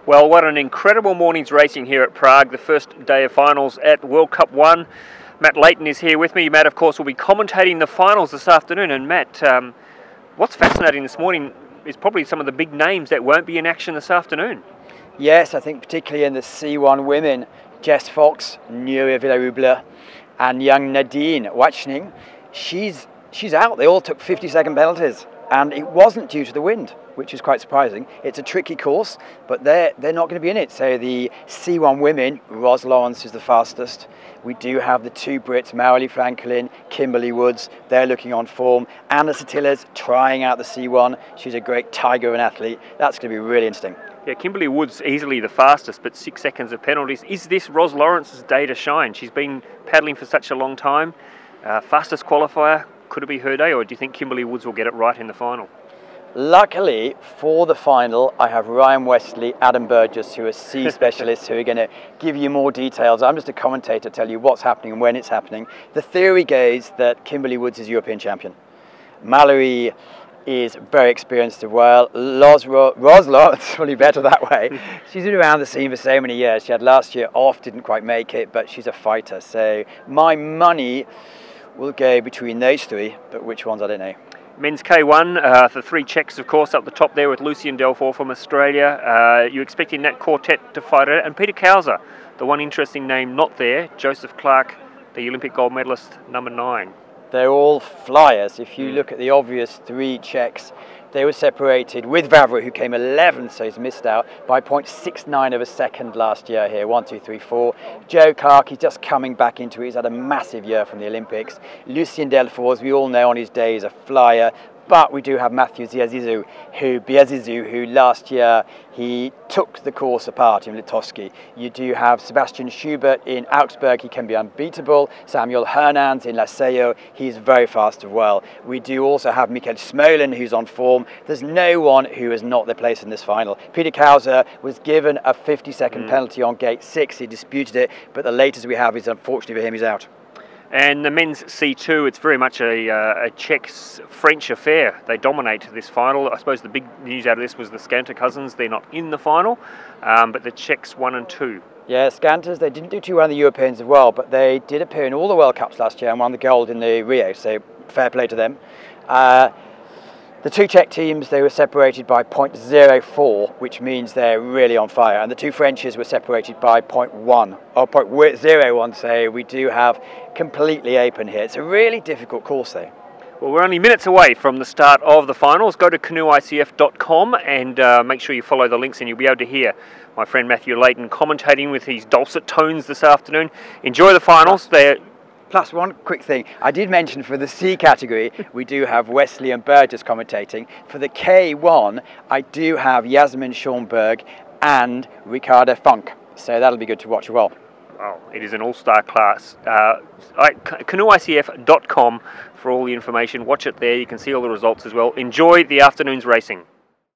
Well, what an incredible morning's racing here at Prague, the first day of finals at World Cup 1. Matt Leighton is here with me. Matt, of course, will be commentating the finals this afternoon. And Matt, what's fascinating this morning is probably some of the big names that won't be in action this afternoon. Yes, I think particularly in the C1 women, Jess Fox, Nuria Villarubla, and young Nadine Wachning, she's out. They all took 50-second penalties, and it wasn't due to the wind, which is quite surprising. It's a tricky course, but they're not going to be in it. So the C1 women, Ros Lawrence is the fastest. We do have the two Brits, Marilee Franklin, Kimberly Woods. They're looking on form. Anna Sotila's trying out the C1. She's a great tiger of an athlete. That's going to be really interesting. Yeah, Kimberly Woods easily the fastest, but 6 seconds of penalties. Is this Ros Lawrence's day to shine? She's been paddling for such a long time. Fastest qualifier, could it be her day, or do you think Kimberly Woods will get it right in the final? Luckily for the final, I have Ryan Wesley, Adam Burgess, who are sea specialists, who are going to give you more details. I'm just a commentator, tell you what's happening and when it's happening. The theory goes that Kimberly Woods is European champion. Mallory is very experienced as well. Ros Lawrence, probably better that way. She's been around the scene for so many years. She had last year off, didn't quite make it, but she's a fighter. So my money will go between those three, but which ones, I don't know. Men's K1, the three Czechs, of course, up the top there with Lucien Delfour from Australia. You're expecting that quartet to fight it. And Peter Kauser, the one interesting name not there, Joseph Clark, the Olympic gold medalist, number 9. They're all flyers. If you look at the obvious three Czechs, they were separated with Vavra, who came 11th, so he's missed out, by 0.69 of a second last year here. 1, 2, 3, 4. Joe Clark, he's just coming back into it. He's had a massive year from the Olympics. Lucien Delfour, as we all know on his day, is a flyer. But we do have Matthew Biazizu, who last year he took the course apart in Litoski. You do have Sebastian Schubert in Augsburg, he can be unbeatable. Samuel Hernans in Laseo, he's very fast as well. We do also have Mikael Smolin, who's on form. There's no one who has not their place in this final. Peter Kauser was given a 50-second penalty on gate 6. He disputed it, but the latest we have is, unfortunately for him, he's out. And the men's C2, it's very much a Czech-French affair. They dominate this final. I suppose the big news out of this was the Skanter cousins. They're not in the final, but the Czechs 1 and 2. Yeah, Scanters, they didn't do too well in the Europeans as well, but they did appear in all the World Cups last year and won the gold in the Rio, so fair play to them. The two Czech teams, they were separated by 0.04, which means they're really on fire. And the two Frenches were separated by 0.1, or 0.01, so we do have completely open here. It's a really difficult course, though. Well, we're only minutes away from the start of the finals. Go to canoeicf.com and make sure you follow the links, and you'll be able to hear my friend Matthew Leighton commentating with his dulcet tones this afternoon. Enjoy the finals. Plus, one quick thing, I did mention for the C category, we do have Wesley and Burgess commentating. For the K1, I do have Yasmin Schoenberg and Ricardo Funk. So that'll be good to watch as well. Wow, it is an all-star class. Canoeicf.com for all the information. Watch it there. You can see all the results as well. Enjoy the afternoon's racing.